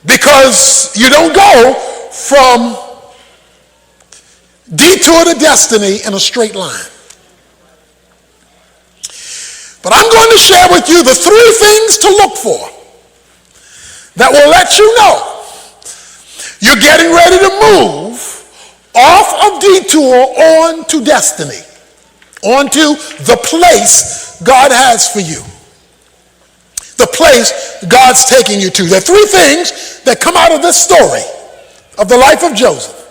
Because you don't go from detour to destiny in a straight line. But I'm going to share with you the 3 things to look for that will let you know you're getting ready to move off of detour on to destiny, onto the place God has for you, the place God's taking you to. There are 3 things that come out of this story of the life of Joseph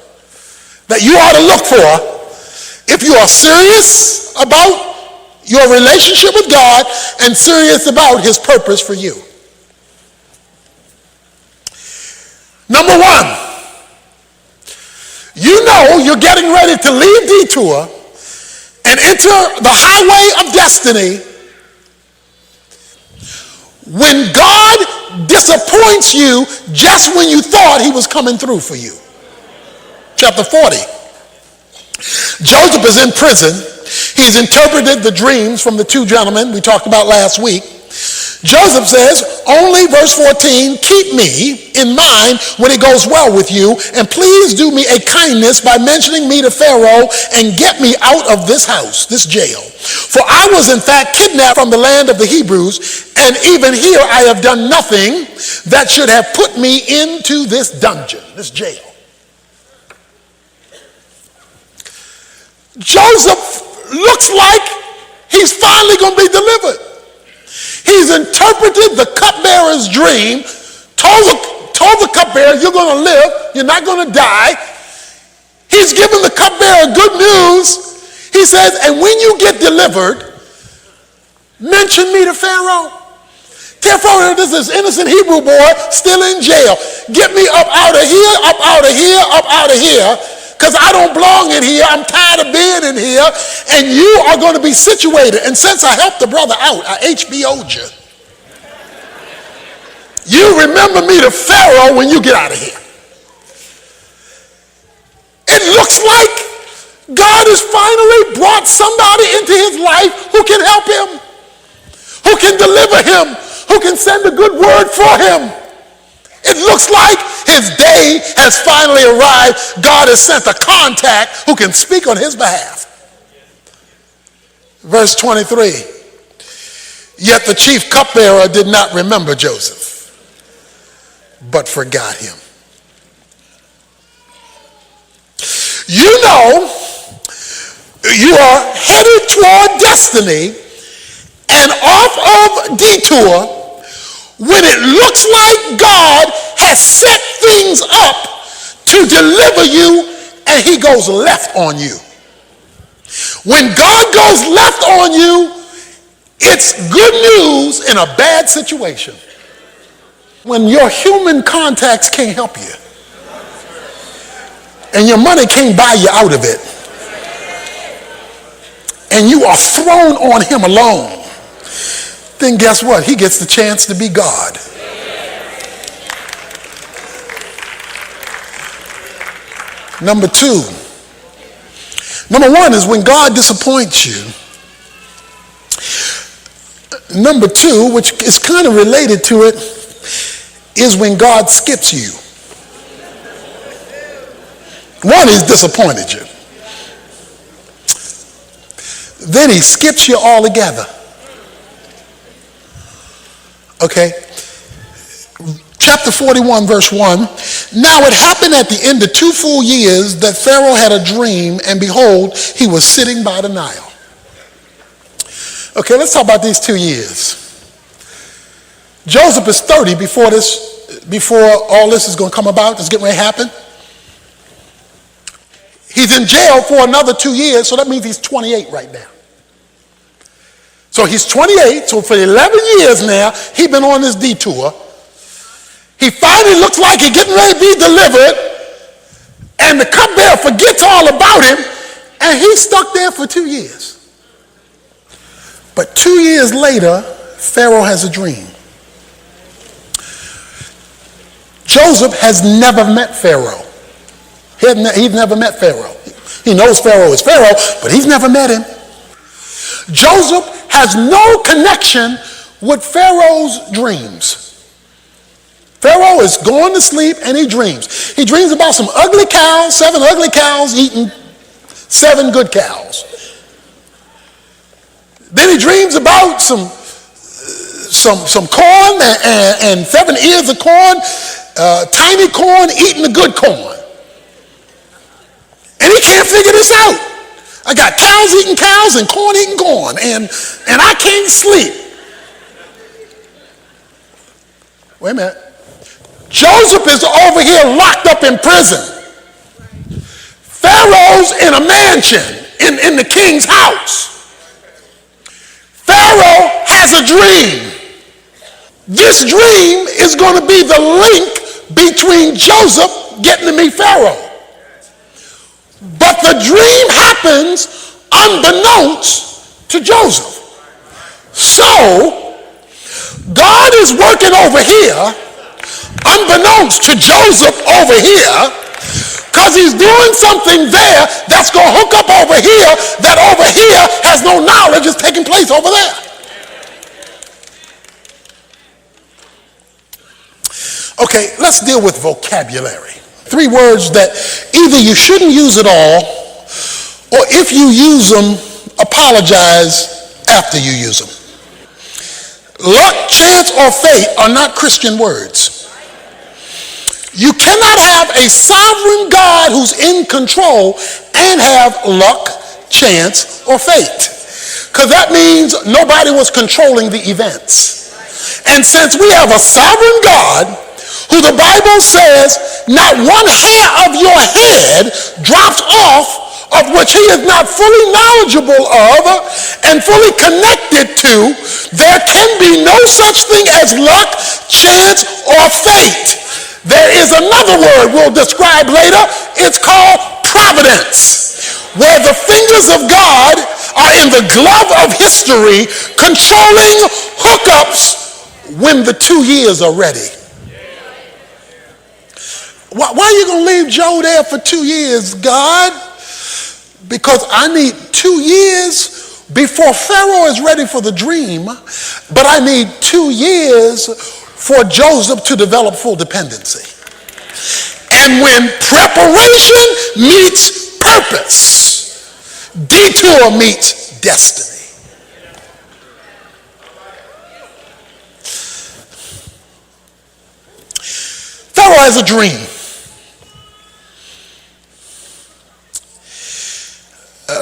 that you ought to look for if you are serious about your relationship with God and serious about his purpose for you. Number 1, you know you're getting ready to leave detour and enter the highway of destiny when God disappoints you just when you thought he was coming through for you. Chapter 40. Joseph is in prison. He's interpreted the dreams from the 2 gentlemen we talked about last week. Joseph says, only, verse 14, keep me in mind when it goes well with you, and please do me a kindness by mentioning me to Pharaoh and get me out of this house, this jail. For I was in fact kidnapped from the land of the Hebrews, and even here I have done nothing that should have put me into this dungeon, this jail. Joseph looks like he's finally going to be delivered. He's interpreted the cupbearer's dream, told the cupbearer, you're going to live, you're not going to die. He's given the cupbearer good news. He says, and when you get delivered, mention me to Pharaoh. Tell Pharaoh this is innocent Hebrew boy still in jail. Get me up out of here, up out of here, up out of here. Because I don't belong in here. I'm tired of being in here. And you are going to be situated. And since I helped the brother out, I HBO'd you. You remember me to Pharaoh when you get out of here. It looks like God has finally brought somebody into his life who can help him, who can deliver him, who can send a good word for him. It looks like his day has finally arrived. God has sent a contact who can speak on his behalf. Verse 23. Yet the chief cupbearer did not remember Joseph, but forgot him. You know, you are headed toward destiny and off of detour when it looks like God has set things up to deliver you and he goes left on you. When God goes left on you, it's good news in a bad situation. When your human contacts can't help you and your money can't buy you out of it and you are thrown on him alone, then guess what? He gets the chance to be God. Number 2. Number 1 is when God disappoints you. Number 2, which is kind of related to it, is when God skips you. 1, he's disappointed you. Then he skips you altogether. Okay? Chapter 41, verse 1. Now it happened at the end of 2 full years that Pharaoh had a dream, and behold, he was sitting by the Nile. Okay, let's talk about these 2 years. Joseph is 30 before all this is going to come about. It's getting ready to happen. He's in jail for another 2 years, so that means he's 28 right now. So he's 28, so for 11 years now, he's been on this detour. He finally looks like he's getting ready to be delivered, and the cupbearer forgets all about him, and he's stuck there for 2 years. But 2 years later, Pharaoh has a dream. Joseph has never met Pharaoh. He's never met Pharaoh. He knows Pharaoh is Pharaoh, but he's never met him. Joseph has no connection with Pharaoh's dreams. Pharaoh is going to sleep and he dreams. He dreams about some ugly cows, 7 ugly cows eating 7 good cows. Then he dreams about some corn and 7 ears of corn, tiny corn eating the good corn. And he can't figure this out. I got cows eating cows and corn eating corn, and I can't sleep. Wait a minute. Joseph is over here locked up in prison. Pharaoh's in a mansion in the king's house. Pharaoh has a dream. This dream is going to be the link between Joseph getting to meet Pharaoh. But the dream happens unbeknownst to Joseph. So, God is working over here, unbeknownst to Joseph over here, because he's doing something there that's going to hook up over here that over here has no knowledge is taking place over there. Okay, let's deal with vocabulary. 3 words that either you shouldn't use at all, or if you use them, apologize after you use them. Luck, chance, or fate are not Christian words. You cannot have a sovereign God who's in control and have luck, chance, or fate. Because that means nobody was controlling the events. And since we have a sovereign God who the Bible says not one hair of your head drops off of which he is not fully knowledgeable of and fully connected to, there can be no such thing as luck, chance, or fate. There is another word we'll describe later. It's called providence, where the fingers of God are in the glove of history, controlling hookups when the 2 years are ready. Why are you going to leave Joe there for 2 years, God? Because I need 2 years before Pharaoh is ready for the dream, but I need 2 years for Joseph to develop full dependency. And when preparation meets purpose, detour meets destiny. Pharaoh has a dream.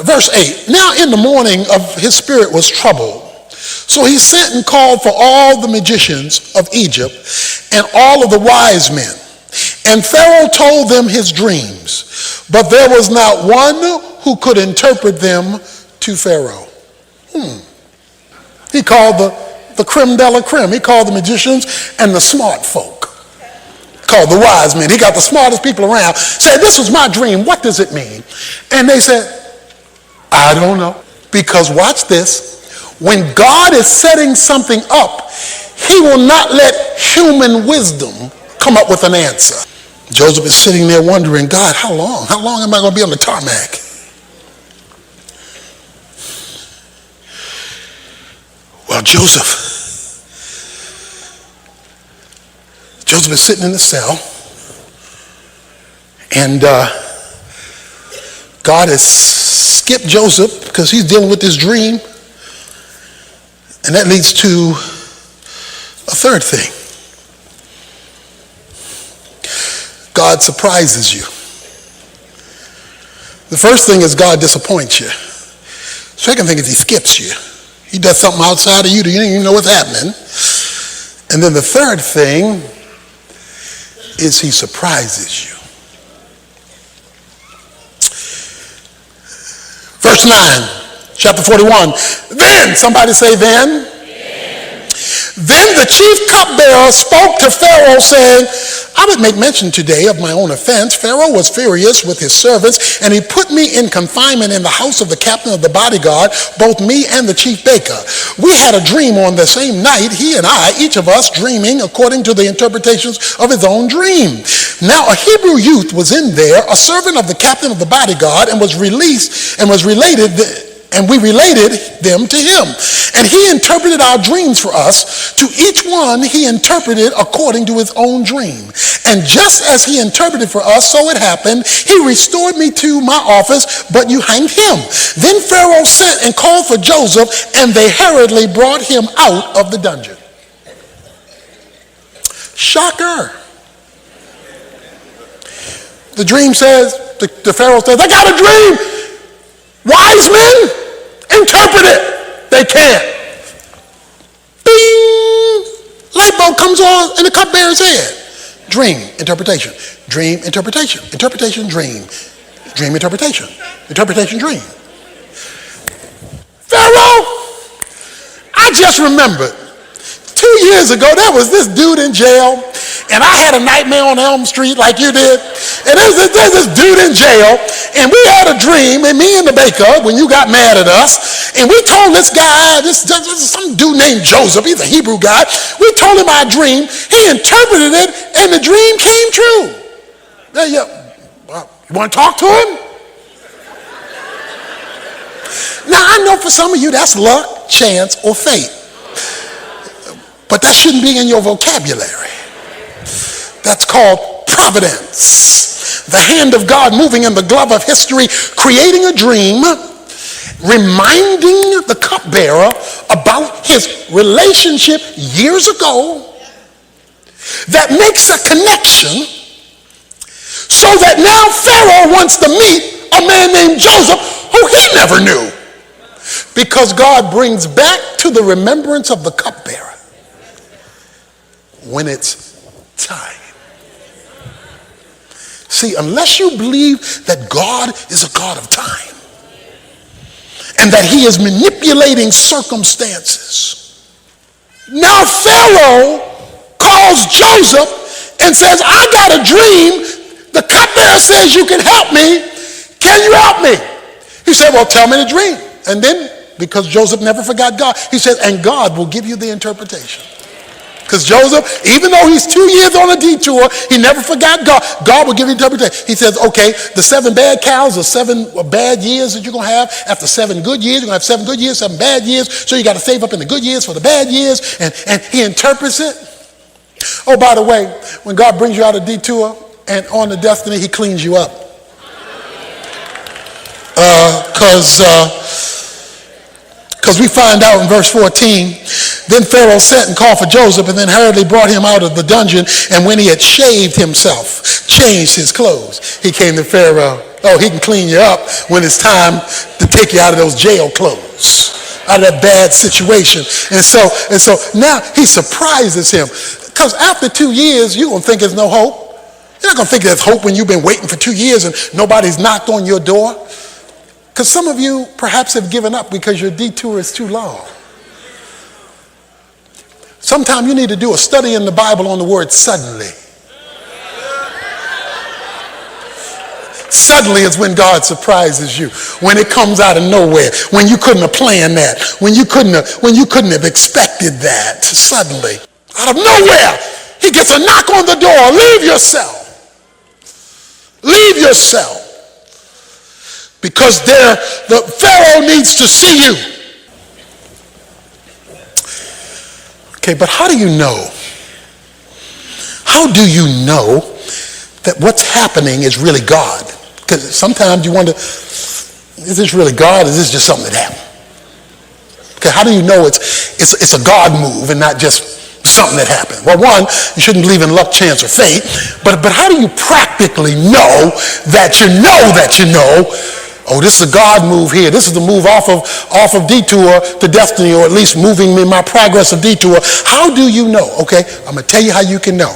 Verse 8, now in the morning of his spirit was troubled. So he sent and called for all the magicians of Egypt and all of the wise men. And Pharaoh told them his dreams, but there was not one who could interpret them to Pharaoh. He called the creme de la creme. He called the magicians and the smart folk. Called the wise men. He got the smartest people around. Said, this was my dream. What does it mean? And they said, I don't know. Because watch this. When God is setting something up, he will not let human wisdom come up with an answer. Joseph is sitting there wondering, God, how long? How long am I going to be on the tarmac? Well, Joseph is sitting in the cell, and God has skipped Joseph because he's dealing with this dream. And that leads to a third thing. God surprises you. The first thing is God disappoints you. Second thing is he skips you. He does something outside of you that you didn't even know what's happening. And then the third thing is he surprises you. Verse 9, chapter 41. Then, somebody say then. Then the chief cupbearer spoke to Pharaoh, saying, I would make mention today of my own offense. Pharaoh was furious with his servants, and he put me in confinement in the house of the captain of the bodyguard, both me and the chief baker. We had a dream on the same night, he and I, each of us dreaming according to the interpretations of his own dream. Now a Hebrew youth was in there, a servant of the captain of the bodyguard, and was related and we related them to him. And he interpreted our dreams for us. To each one he interpreted according to his own dream. And just as he interpreted for us, so it happened. He restored me to my office, but you hanged him. Then Pharaoh sent and called for Joseph, and they hurriedly brought him out of the dungeon. Shocker. The dream says, the Pharaoh says, I got a dream. Wise men, interpret it. They can't. Bing! Light bulb comes on in the cupbearer's head. Dream, interpretation. Dream, interpretation. Interpretation, dream. Dream, interpretation. Interpretation, dream. Pharaoh, I just remembered 2 years ago, there was this dude in jail, and I had a nightmare on Elm Street like you did. And there's this dude in jail, and we had a dream, and me and the baker, when you got mad at us, and we told this guy, this some dude named Joseph, he's a Hebrew guy, we told him our dream, he interpreted it, and the dream came true. Well, you want to talk to him? Now, I know for some of you that's luck, chance, or fate. But that shouldn't be in your vocabulary. That's called providence. The hand of God moving in the glove of history, creating a dream, reminding the cupbearer about his relationship years ago that makes a connection so that now Pharaoh wants to meet a man named Joseph who he never knew. Because God brings back to the remembrance of the cupbearer when it's time. See, unless you believe that God is a God of time and that he is manipulating circumstances, now Pharaoh calls Joseph and says, I got a dream. The cupbearer says you can help me. Can you help me? He said, well, tell me the dream. And then, because Joseph never forgot God, he said, and God will give you the interpretation. Because Joseph, even though he's 2 years on a detour, he never forgot God. God will give you interpretation. He says, okay, the 7 bad cows are 7 bad years that you're going to have. After 7 good years, you're going to have 7 good years, 7 bad years. So you got to save up in the good years for the bad years. And he interprets it. Oh, by the way, when God brings you out of detour and on the destiny, he cleans you up. Because we find out in verse 14, then Pharaoh sent and called for Joseph and then hurriedly brought him out of the dungeon. And when he had shaved himself, changed his clothes, he came to Pharaoh. Oh, he can clean you up when it's time to take you out of those jail clothes, out of that bad situation. And so now he surprises him. Because after 2 years, you're going to think there's no hope. You're not going to think there's hope when you've been waiting for 2 years and nobody's knocked on your door. Because some of you perhaps have given up because your detour is too long. Sometimes you need to do a study in the Bible on the word suddenly. Suddenly is when God surprises you, when it comes out of nowhere, when you couldn't have planned that, when you couldn't have expected that. Suddenly, out of nowhere, he gets a knock on the door. Leave your cell. Leave your cell. Because the Pharaoh needs to see you. Okay, but how do you know? How do you know that what's happening is really God? Because sometimes you wonder, is this really God or is this just something that happened? Okay, how do you know it's a God move and not just something that happened? Well, one, you shouldn't believe in luck, chance, or fate. But how do you practically know that you know, oh, this is a God move here. This is the move off of detour to destiny, or at least moving me in my progress of detour. How do you know? Okay, I'm going to tell you how you can know.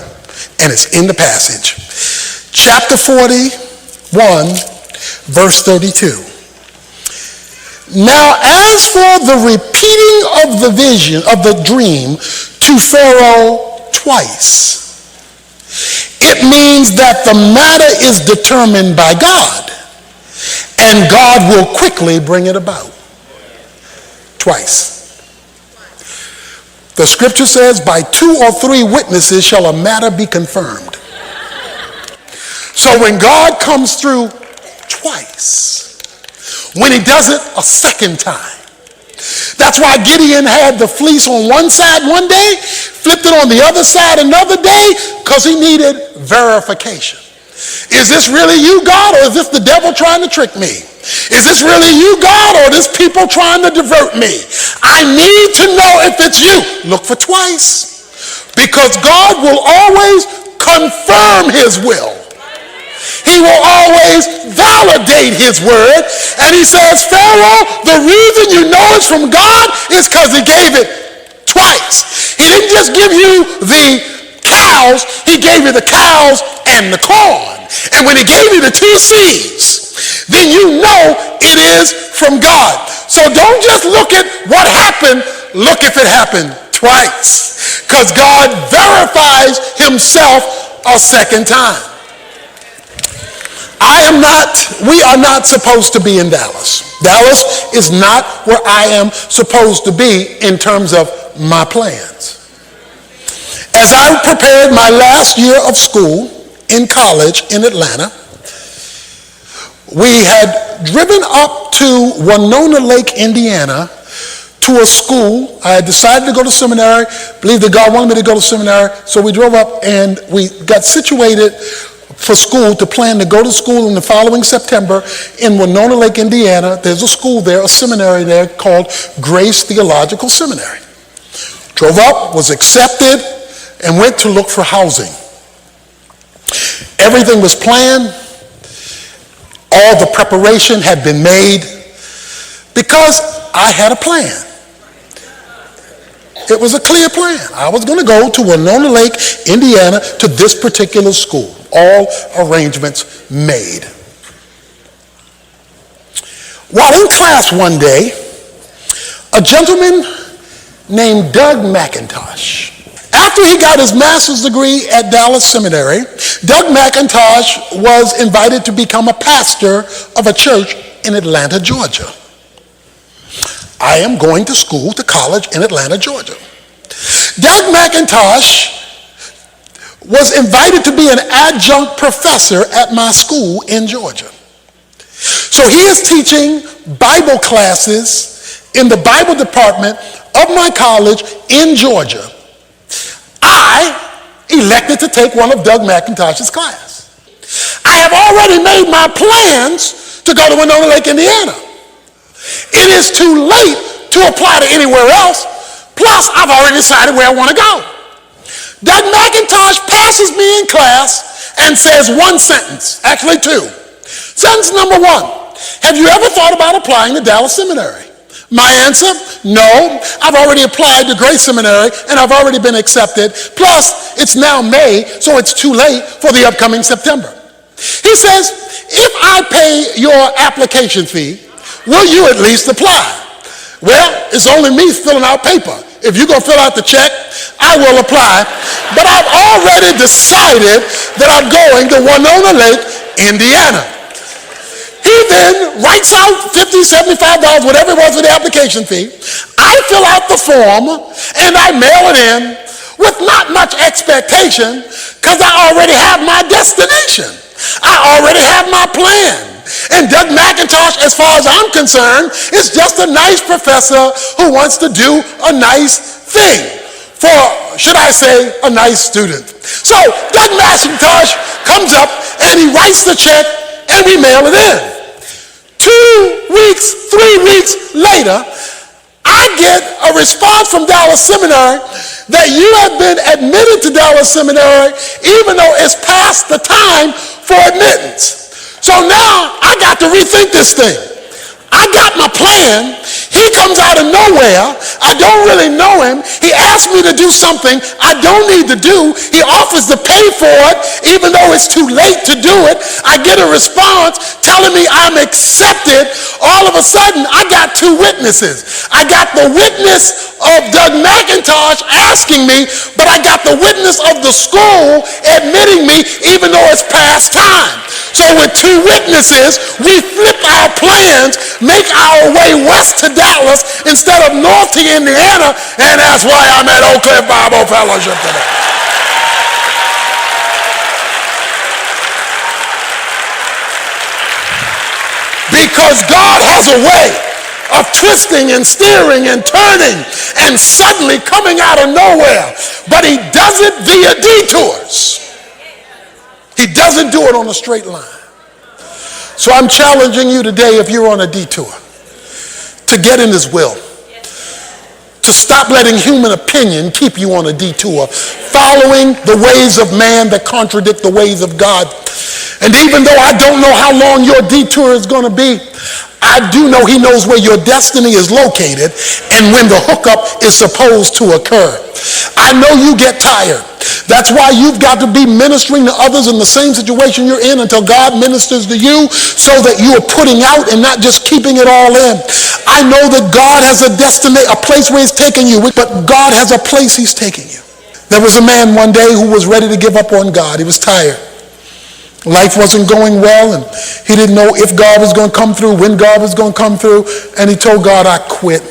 And it's in the passage. Chapter 41, verse 32. Now, as for the repeating of the vision, of the dream to Pharaoh twice, it means that the matter is determined by God. And God will quickly bring it about. Twice. The scripture says, by 2 or 3 witnesses shall a matter be confirmed. So when God comes through twice, when he does it a second time. That's why Gideon had the fleece on one side one day, flipped it on the other side another day, because he needed verification. Is this really you, God, or is this the devil trying to trick me? Is this really you, God, or is this people trying to divert me? I need to know if it's you. Look for twice, because God will always confirm his will. He will always validate his word. And he says, Pharaoh, the reason you know it's from God is because he gave it twice. He didn't just give you the cows, he gave you the cows and the corn. And when he gave you the two seeds, then you know it is from God. So don't just look at what happened, look if it happened twice. Because God verifies himself a second time. We are not supposed to be in Dallas. Dallas is not where I am supposed to be in terms of my plans. As I prepared my last year of school in college in Atlanta, we had driven up to Winona Lake, Indiana, to a school. I had decided to go to seminary, believed that God wanted me to go to seminary, so we drove up and we got situated for school to plan to go to school in the following September in Winona Lake, Indiana. There's a school there, a seminary there called Grace Theological Seminary. Drove up, was accepted, and went to look for housing. Everything was planned. All the preparation had been made because I had a plan. It was a clear plan. I was going to go to Winona Lake, Indiana, to this particular school. All arrangements made. While in class one day, a gentleman named Doug McIntosh, after he got his master's degree at Dallas Seminary, Doug McIntosh was invited to become a pastor of a church in Atlanta, Georgia. I am going to school, to college in Atlanta, Georgia. Doug McIntosh was invited to be an adjunct professor at my school in Georgia. So he is teaching Bible classes in the Bible department of my college in Georgia. I elected to take one of Doug McIntosh's class. I have already made my plans to go to Winona Lake, Indiana. It is too late to apply to anywhere else. Plus, I've already decided where I want to go. Doug McIntosh passes me in class and says one sentence, actually two. Sentence number one, have you ever thought about applying to Dallas Seminary? My answer, no. I've already applied to Grace Seminary and I've already been accepted. Plus, it's now May, so it's too late for the upcoming September. He says, if I pay your application fee, will you at least apply? Well, it's only me filling out paper. If you're going to fill out the check, I will apply. But I've already decided that I'm going to Winona Lake, Indiana. He then writes out $50, $75, whatever it was for the application fee. I fill out the form and I mail it in with not much expectation because I already have my destination. I already have my plan. And Doug McIntosh, as far as I'm concerned, is just a nice professor who wants to do a nice thing for, should I say, a nice student. So Doug McIntosh comes up and he writes the check and we mail it in. 2 weeks, 3 weeks later, I get a response from Dallas Seminary that you have been admitted to Dallas Seminary even though it's past the time for admittance. So now I got to rethink this thing. I got my plan. He comes out of nowhere. I don't really know him. He asks me to do something I don't need to do. He offers to pay for it, even though it's too late to do it. I get a response telling me I'm accepted. All of a sudden, I got two witnesses. I got the witness of Doug McIntosh asking me, but I got the witness of the school admitting me, even though it's past time. So with two witnesses, we flip our plans, make our way west to Dallas instead of north to Indiana, and that's why I'm at Oak Cliff Bible Fellowship today. Because God has a way of twisting and steering and turning and suddenly coming out of nowhere. But he does it via detours. He doesn't do it on a straight line. So I'm challenging you today, if you're on a detour, to get in his will. To stop letting human opinion keep you on a detour, following the ways of man that contradict the ways of God. And even though I don't know how long your detour is going to be, I do know he knows where your destiny is located and when the hookup is supposed to occur. I know you get tired. That's why you've got to be ministering to others in the same situation you're in until God ministers to you, so that you are putting out and not just keeping it all in. I know that God has a destiny, a place where he's taking you, but God has a place he's taking you. There was a man one day who was ready to give up on God. He was tired. Life wasn't going well, and he didn't know if God was going to come through, when God was going to come through, and he told God, I quit.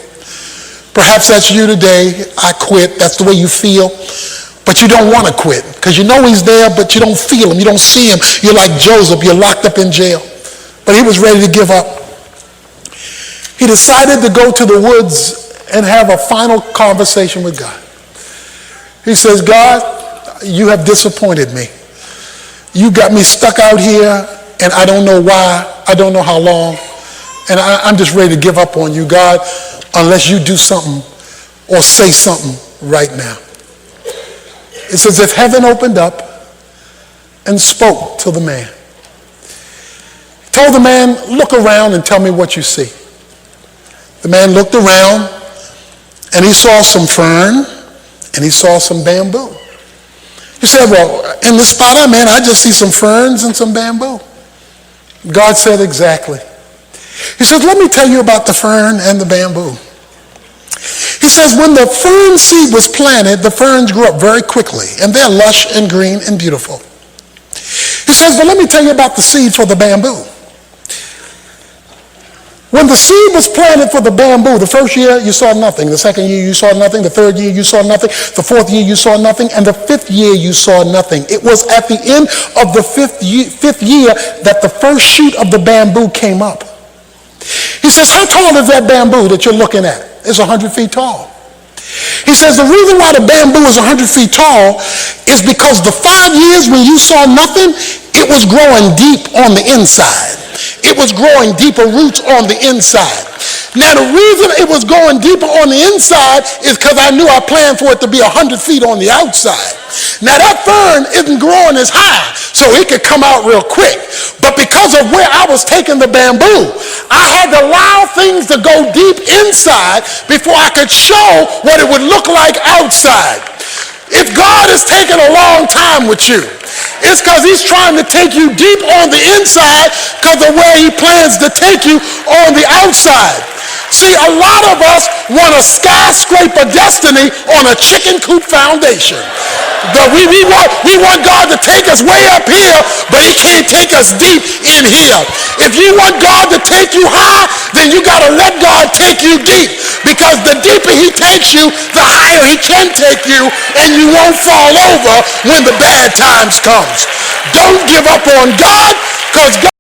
Perhaps that's you today. I quit. That's the way you feel. But you don't want to quit because you know he's there, but you don't feel him. You don't see him. You're like Joseph. You're locked up in jail. But he was ready to give up. He decided to go to the woods and have a final conversation with God. He says, God, you have disappointed me. You got me stuck out here, and I don't know why. I don't know how long. And I'm just ready to give up on you, God, unless you do something or say something right now. It's as if heaven opened up and spoke to the man. He told the man, look around and tell me what you see. The man looked around and he saw some fern and he saw some bamboo. He said, well, in the spot I'm in, I just see some ferns and some bamboo. God said, exactly. He said, let me tell you about the fern and the bamboo. He says, when the fern seed was planted, the ferns grew up very quickly, and they're lush and green and beautiful. He says, but let me tell you about the seed for the bamboo. When the seed was planted for the bamboo, the first year you saw nothing, the second year you saw nothing, the third year you saw nothing, the fourth year you saw nothing, and the fifth year you saw nothing. It was at the end of the fifth year that the first shoot of the bamboo came up. He says, how tall is that bamboo that you're looking at? It's 100 feet tall. He says the reason why the bamboo is 100 feet tall is because the 5 years when you saw nothing, it was growing deep on the inside. It was growing deeper roots on the inside. Now the reason it was going deeper on the inside is because I knew I planned for it to be 100 feet on the outside. Now that fern isn't growing as high, so it could come out real quick. But because of where I was taking the bamboo, I had to allow things to go deep inside before I could show what it would look like outside. If God is taking a long time with you, it's because he's trying to take you deep on the inside because of where he plans to take you on the outside. See, a lot of us want a skyscraper destiny on a chicken coop foundation. We want God to take us way up here, but he can't take us deep in here. If you want God to take you high, then you got to let God take you deep, because the deeper he takes you, the higher he can take you, and you won't fall over when the bad times comes. Don't give up on God, because God